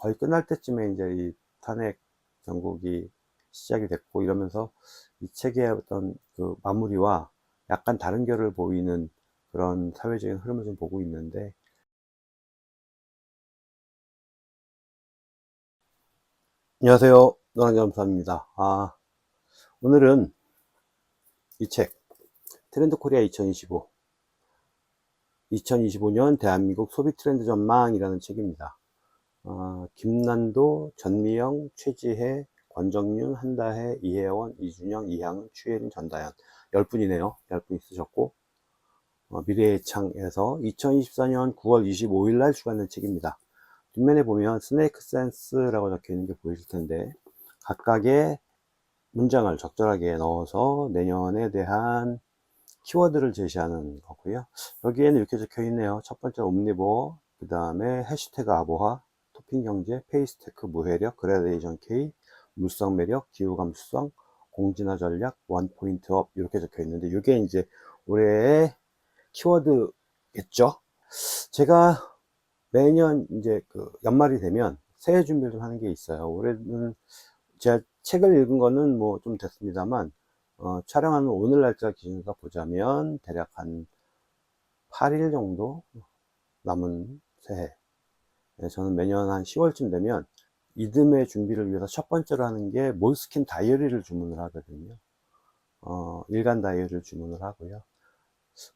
거의 끝날 때쯤에 이제 이 탄핵 정국이 시작이 됐고 이러면서 이 책의 어떤 그 마무리와 약간 다른 결을 보이는 그런 사회적인 흐름을 좀 보고 있는데, 안녕하세요. 노랑겸사입니다. 오늘은 이 책, 트렌드 코리아 2025, 2025년 대한민국 소비 트렌드 전망이라는 책입니다. 김난도, 전미영, 최지혜, 권정윤, 한다혜, 이혜원, 이준영, 이향은, 추예린, 전다연 10분이네요. 10분 쓰셨고, 미래의 창에서 2024년 9월 25일 날 출간된 책입니다. 뒷면에 보면 스네이크 센스라고 적혀 있는 게 보이실 텐데, 각각의 문장을 적절하게 넣어서 내년에 대한 키워드를 제시하는 거고요. 여기에는 이렇게 적혀 있네요. 첫 번째 옴니버, 그 다음에 해시태그 아보하, 토핑 경제, 페이스테크 무회력, 그라데이션 K, 물성 매력, 기후 감수성, 공진화 전략, 원 포인트 업 이렇게 적혀 있는데, 이게 이제 올해의 키워드겠죠. 제가 매년 이제 그 연말이 되면 새해 준비를 좀 하는 게 있어요. 올해는 제가 책을 읽은 거는 뭐 좀 됐습니다만, 촬영하는 오늘 날짜 기준으로 보자면 대략 한 8일 정도 남은 새해. 네, 저는 매년 한 10월쯤 되면 이듬해 준비를 위해서 첫 번째로 하는 게 몰스킨 다이어리를 주문을 하거든요. 일간 다이어리를 주문을 하고요.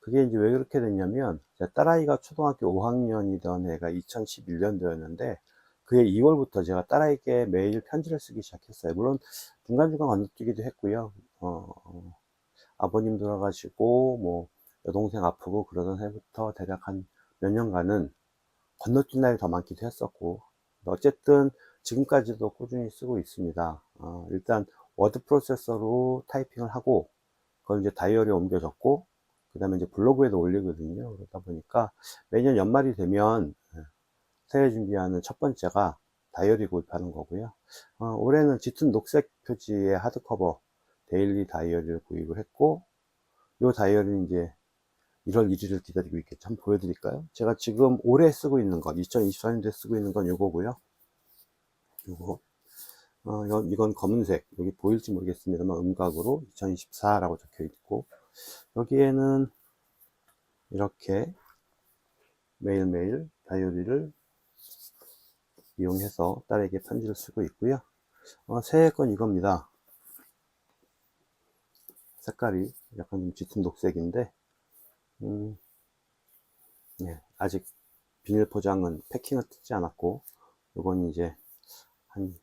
그게 이제 왜 그렇게 됐냐면, 제 딸아이가 초등학교 5학년이던 해가 2011년도였는데, 그해 2월부터 제가 딸아이에게 매일 편지를 쓰기 시작했어요. 물론 중간중간 건너뛰기도 했고요. 아버님 돌아가시고 뭐 여동생 아프고 그러던 해부터 대략 한 몇 년간은 건너뛴 날이 더 많기도 했었고, 어쨌든 지금까지도 꾸준히 쓰고 있습니다. 일단 워드 프로세서로 타이핑을 하고 그걸 이제 다이어리에 옮겨 적고, 그 다음에 이제 블로그에도 올리거든요. 그러다 보니까 매년 연말이 되면 새해 준비하는 첫 번째가 다이어리 구입하는 거고요. 올해는 짙은 녹색 표지의 하드커버 데일리 다이어리를 구입을 했고, 이 다이어리는 이제 1월 1일을 기다리고 있겠죠. 한번 보여드릴까요? 제가 지금 올해 쓰고 있는 건, 2024년도에 쓰고 있는 건 요거고요. 요거. 이건 검은색. 여기 보일지 모르겠습니다만 음각으로 2024라고 적혀 있고, 여기에는 이렇게 매일매일 다이어리를 이용해서 딸에게 편지를 쓰고 있고요. 새해 건 이겁니다. 색깔이 약간 좀 짙은 녹색인데, 예, 아직 비닐 포장은 패킹은 뜯지 않았고, 이건 이제 한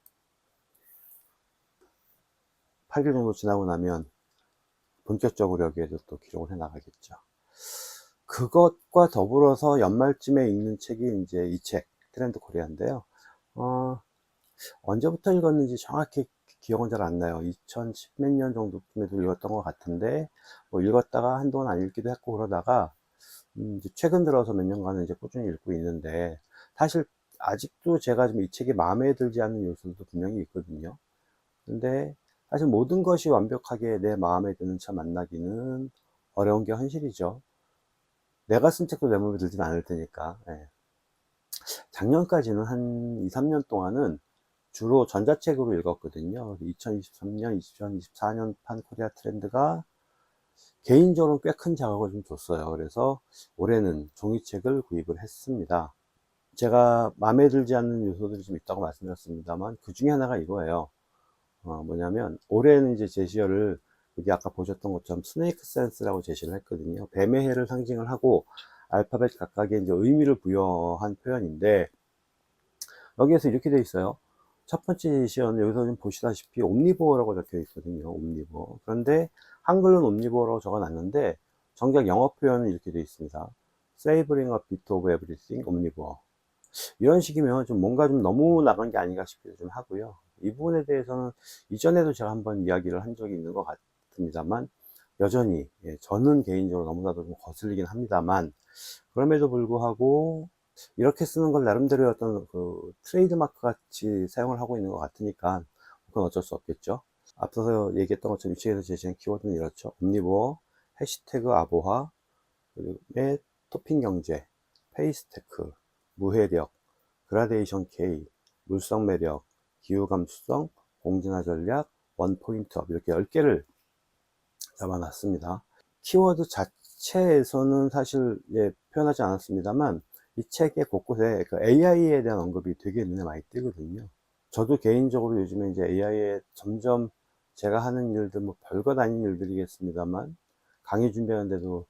8일 정도 지나고 나면 본격적으로 여기에도 또 기록을 해 나가겠죠. 그것과 더불어서 연말쯤에 읽는 책이 이제 이 책, 트렌드 코리아인데요. 언제부터 읽었는지 정확히 기억은 잘 안 나요. 2010 몇 년 정도쯤에도 읽었던 것 같은데, 뭐 읽었다가 한동안 안 읽기도 했고 그러다가, 이제 최근 들어서 몇 년간은 이제 꾸준히 읽고 있는데, 사실 아직도 제가 좀 이 책이 마음에 들지 않는 요소도 분명히 있거든요. 근데 사실 모든 것이 완벽하게 내 마음에 드는 차 만나기는 어려운 게 현실이죠. 내가 쓴 책도 내 마음에 들진 않을 테니까. 예. 작년까지는 한 2, 3년 동안은 주로 전자책으로 읽었거든요. 2023년, 2024년 판 코리아 트렌드가 개인적으로 꽤 큰 자극을 좀 줬어요. 그래서 올해는 종이책을 구입을 했습니다. 제가 마음에 들지 않는 요소들이 좀 있다고 말씀드렸습니다만, 그 중에 하나가 이거예요. 뭐냐면 올해는 이제 제시어를 여기 아까 보셨던 것처럼 스네이크 센스라고 제시를 했거든요. 뱀의 해를 상징을 하고 알파벳 각각의 이제 의미를 부여한 표현인데, 여기에서 이렇게 돼 있어요. 첫 번째 제시어는 여기서 좀 보시다시피 옴니보어라고 적혀 있거든요. 옴니보어. 그런데 한글로는 옴니보어라고 적어 놨는데 정작 영어 표현은 이렇게 돼 있습니다. Savoring a bit of everything, 옴니보어. 이런 식이면 좀 뭔가 좀 너무 나간 게 아닌가 싶기도 좀 하고요. 이 부분에 대해서는 이전에도 제가 한번 이야기를 한 적이 있는 것 같습니다만, 여전히 저는 개인적으로 너무나도 좀 거슬리긴 합니다만, 그럼에도 불구하고 이렇게 쓰는 걸 나름대로 어떤 그 트레이드 마크 같이 사용을 하고 있는 것 같으니까 그건 어쩔 수 없겠죠. 앞서서 얘기했던 것처럼 이 책에서 제시한 키워드는 이렇죠. 옴니보어, 해시태그 아보하, 그다음에 토핑 경제, 페이스테크, 무해력, 그라데이션 K, 물성 매력, 기후 감수성, 공진화 전략, 원포인트업 이렇게 10개를 잡아놨습니다. 키워드 자체에서는 사실 표현하지 않았습니다만 이 책의 곳곳에 그 AI에 대한 언급이 되게 눈에 많이 띄거든요. 저도 개인적으로 요즘에 이제 AI에 점점 제가 하는 일들 뭐 별것 아닌 일들이겠습니다만 강의 준비하는데도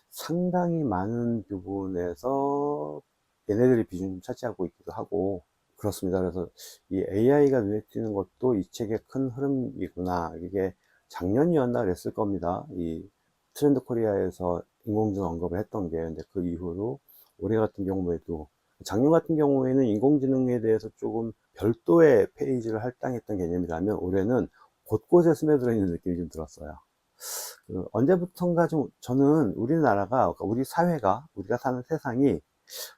상당히 많은 부분에서 얘네들이 비중을 차지하고 있기도 하고 그렇습니다. 그래서 이 AI가 눈에 띄는 것도 이 책의 큰 흐름이구나. 이게 작년이었나 그랬을 겁니다. 이 트렌드 코리아에서 인공지능 언급을 했던 게. 근데 그 이후로 올해 같은 경우에도, 작년 같은 경우에는 인공지능에 대해서 조금 별도의 페이지를 할당했던 개념이라면 올해는 곳곳에 스며들어 있는 느낌이 좀 들었어요. 언제부턴가 좀 저는 우리나라가, 그러니까 우리 사회가, 우리가 사는 세상이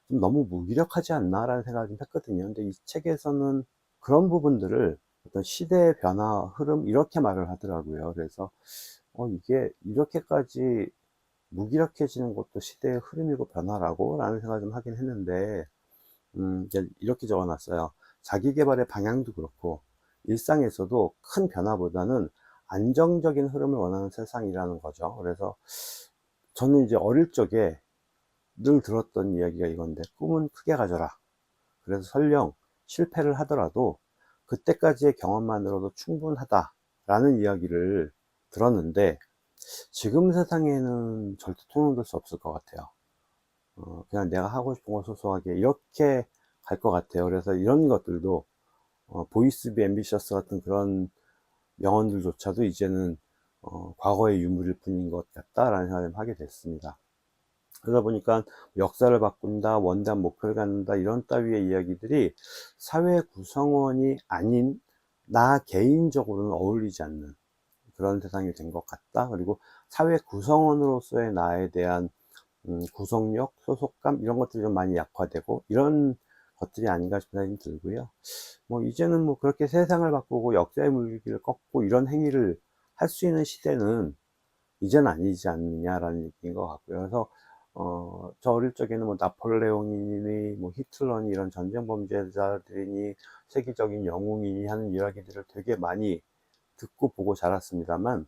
좀 너무 무기력하지 않나라는 생각을 좀 했거든요. 근데 이 책에서는 그런 부분들을 어떤 시대의 변화, 흐름, 이렇게 말을 하더라고요. 그래서, 이게 이렇게까지 무기력해지는 것도 시대의 흐름이고 변화라고? 라는 생각을 좀 하긴 했는데, 이제 이렇게 적어 놨어요. 자기 개발의 방향도 그렇고, 일상에서도 큰 변화보다는 안정적인 흐름을 원하는 세상이라는 거죠. 그래서 저는 이제 어릴 적에 늘 들었던 이야기가 이건데, 꿈은 크게 가져라. 그래서 설령 실패를 하더라도 그때까지의 경험만으로도 충분하다라는 이야기를 들었는데, 지금 세상에는 절대 통용될 수 없을 것 같아요. 그냥 내가 하고 싶은 거 소소하게 이렇게 갈 것 같아요. 그래서 이런 것들도 보이스 비 앰비셔스 같은 그런 명언들조차도 이제는 과거의 유물일 뿐인 것 같다라는 생각을 하게 됐습니다. 그러다 보니까 역사를 바꾼다, 원대한 목표를 갖는다, 이런 따위의 이야기들이 사회 구성원이 아닌 나 개인적으로는 어울리지 않는 그런 세상이 된 것 같다. 그리고 사회 구성원으로서의 나에 대한 구속력, 소속감, 이런 것들이 좀 많이 약화되고 이런 것들이 아닌가 싶은 생각이 들고요. 뭐 이제는 뭐 그렇게 세상을 바꾸고 역사의 물길을 꺾고 이런 행위를 할 수 있는 시대는 이제는 아니지 않느냐라는 얘기인 것 같고요. 그래서 저 어릴 적에는 뭐 나폴레옹이니 뭐 히틀러니 이런 전쟁 범죄자들이니 세계적인 영웅이니 하는 이야기들을 되게 많이 듣고 보고 자랐습니다만,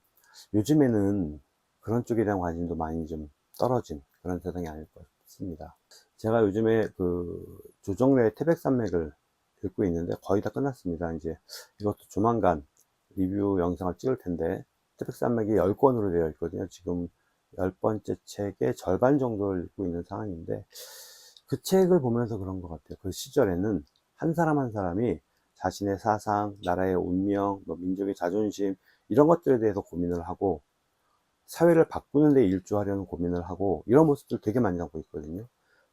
요즘에는 그런 쪽에 대한 관심도 많이 좀 떨어진 그런 세상이 아닐까 싶습니다. 제가 요즘에 그 조정래의 태백산맥을 읽고 있는데 거의 다 끝났습니다. 이제 이것도 조만간 리뷰 영상을 찍을 텐데, 태백산맥이 10권으로 되어 있거든요. 지금 10번째 책의 절반 정도를 읽고 있는 상황인데, 그 책을 보면서 그런 것 같아요. 그 시절에는 한 사람 한 사람이 자신의 사상, 나라의 운명, 뭐 민족의 자존심, 이런 것들에 대해서 고민을 하고 사회를 바꾸는 데 일조하려는 고민을 하고 이런 모습들 되게 많이 담고 있거든요.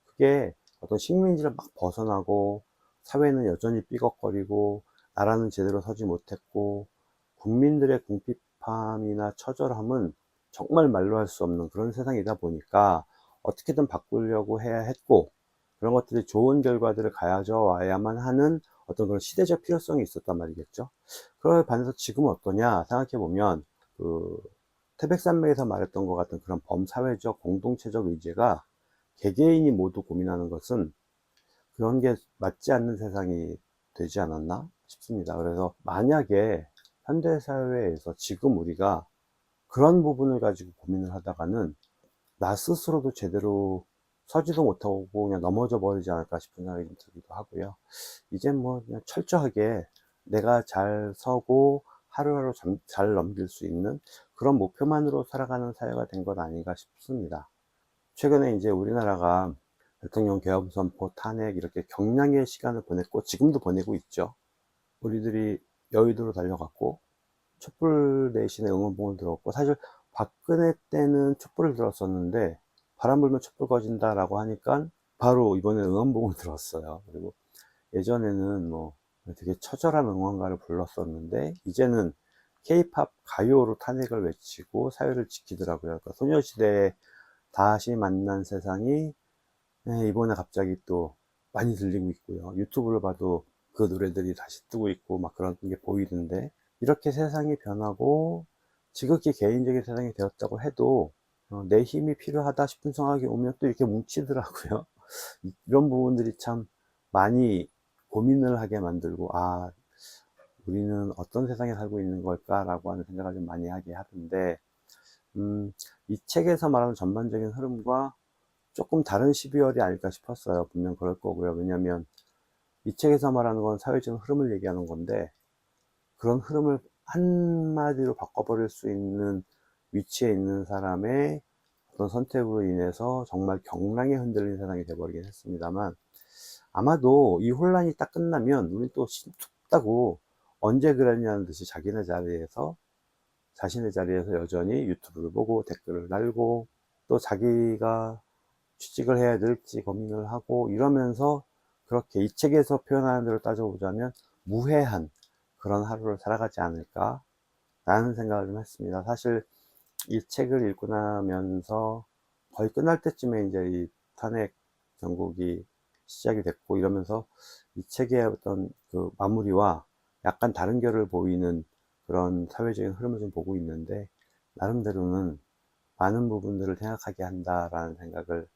그게 어떤 식민지를 막 벗어나고 사회는 여전히 삐걱거리고 나라는 제대로 서지 못했고 국민들의 궁핍함이나 처절함은 정말 말로 할 수 없는 그런 세상이다 보니까 어떻게든 바꾸려고 해야 했고, 그런 것들이 좋은 결과들을 가져와야만 하는 어떤 그런 시대적 필요성이 있었단 말이겠죠. 그걸 반해서 지금은 어떠냐 생각해 보면, 그 태백산맥에서 말했던 것 같은 그런 범사회적 공동체적 의제가 개개인이 모두 고민하는 것은 그런 게 맞지 않는 세상이 되지 않았나 싶습니다. 그래서 만약에 현대사회에서 지금 우리가 그런 부분을 가지고 고민을 하다가는 나 스스로도 제대로 서지도 못하고 그냥 넘어져 버리지 않을까 싶은 생각이 좀 들기도 하고요. 이젠 뭐 그냥 철저하게 내가 잘 서고 하루하루 잘 넘길 수 있는 그런 목표만으로 살아가는 사회가 된 것 아닌가 싶습니다. 최근에 이제 우리나라가 대통령 계엄 선포, 탄핵 이렇게 경량의 시간을 보냈고 지금도 보내고 있죠. 우리들이 여의도로 달려갔고 촛불 대신에 응원봉을 들었고, 사실 박근혜 때는 촛불을 들었었는데 바람 불면 촛불 꺼진다 라고 하니까 바로 이번에 응원봉을 들었어요. 그리고 예전에는 뭐 되게 처절한 응원가를 불렀었는데 이제는 K-팝 가요로 탄핵을 외치고 사회를 지키더라고요. 그러니까 소녀시대에 다시 만난 세상이 이번에 갑자기 또 많이 들리고 있고요. 유튜브를 봐도 그 노래들이 다시 뜨고 있고 막 그런 게 보이던데, 이렇게 세상이 변하고 지극히 개인적인 세상이 되었다고 해도 내 힘이 필요하다 싶은 생각이 오면 또 이렇게 뭉치더라고요. 이런 부분들이 참 많이 고민을 하게 만들고, 아, 우리는 어떤 세상에 살고 있는 걸까라고 하는 생각을 좀 많이 하게 하던데, 이 책에서 말하는 전반적인 흐름과 조금 다른 12월이 아닐까 싶었어요. 분명 그럴 거고요. 왜냐면 이 책에서 말하는 건 사회적인 흐름을 얘기하는 건데, 그런 흐름을 한마디로 바꿔버릴 수 있는 위치에 있는 사람의 어떤 선택으로 인해서 정말 경랑에 흔들린 세상이 돼버리긴 했습니다만, 아마도 이 혼란이 딱 끝나면 우린 또 툭다고 언제 그랬냐는 듯이 자신의 자리에서 여전히 유튜브를 보고 댓글을 달고, 또 자기가 취직을 해야 될지 고민을 하고 이러면서, 그렇게 이 책에서 표현하는 대로 따져보자면 무해한 그런 하루를 살아가지 않을까 라는 생각을 좀 했습니다. 사실 이 책을 읽고 나면서 거의 끝날 때쯤에 이제 이 탄핵 정국이 시작이 됐고 이러면서, 이 책의 어떤 그 마무리와 약간 다른 결을 보이는 그런 사회적인 흐름을 좀 보고 있는데, 나름대로는 많은 부분들을 생각하게 한다라는 생각을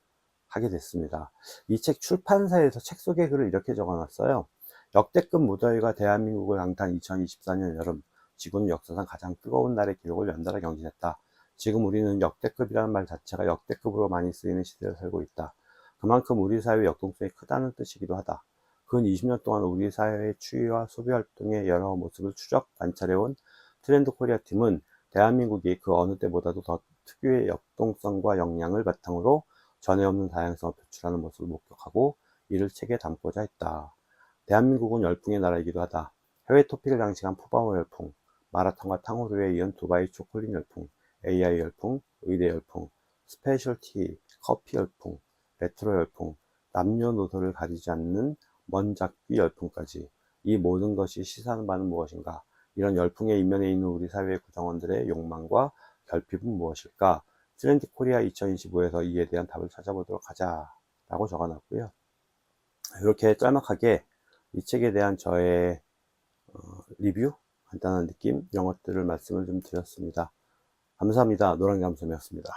하게 됐습니다. 이 책 출판사에서 책 속에 글을 이렇게 적어놨어요. 역대급 무더위가 대한민국을 강타한 2024년 여름, 지구는 역사상 가장 뜨거운 날의 기록을 연달아 경신했다. 지금 우리는 역대급이라는 말 자체가 역대급으로 많이 쓰이는 시대를 살고 있다. 그만큼 우리 사회의 역동성이 크다는 뜻이기도 하다. 근 20년 동안 우리 사회의 추이와 소비 활동의 여러 모습을 추적 관찰해온 트렌드 코리아 팀은 대한민국이 그 어느 때보다도 더 특유의 역동성과 역량을 바탕으로 전에 없는 다양성을 표출하는 모습을 목격하고 이를 책에 담고자 했다. 대한민국은 열풍의 나라이기도 하다. 해외 토픽을 장식한 푸바오 열풍, 마라톤과 탕후루에 이은 두바이 초콜릿 열풍, AI 열풍, 의대 열풍, 스페셜티, 커피 열풍, 레트로 열풍, 남녀노소를 가리지 않는 먼작귀 열풍까지, 이 모든 것이 시사하는 바는 무엇인가? 이런 열풍의 이면에 있는 우리 사회 구성원들의 욕망과 결핍은 무엇일까? 트렌드 코리아 2025에서 이에 대한 답을 찾아보도록 하자 라고 적어놨고요. 이렇게 짤막하게 이 책에 대한 저의 리뷰, 간단한 느낌, 이런 것들을 말씀을 좀 드렸습니다. 감사합니다. 노랑감성이었습니다.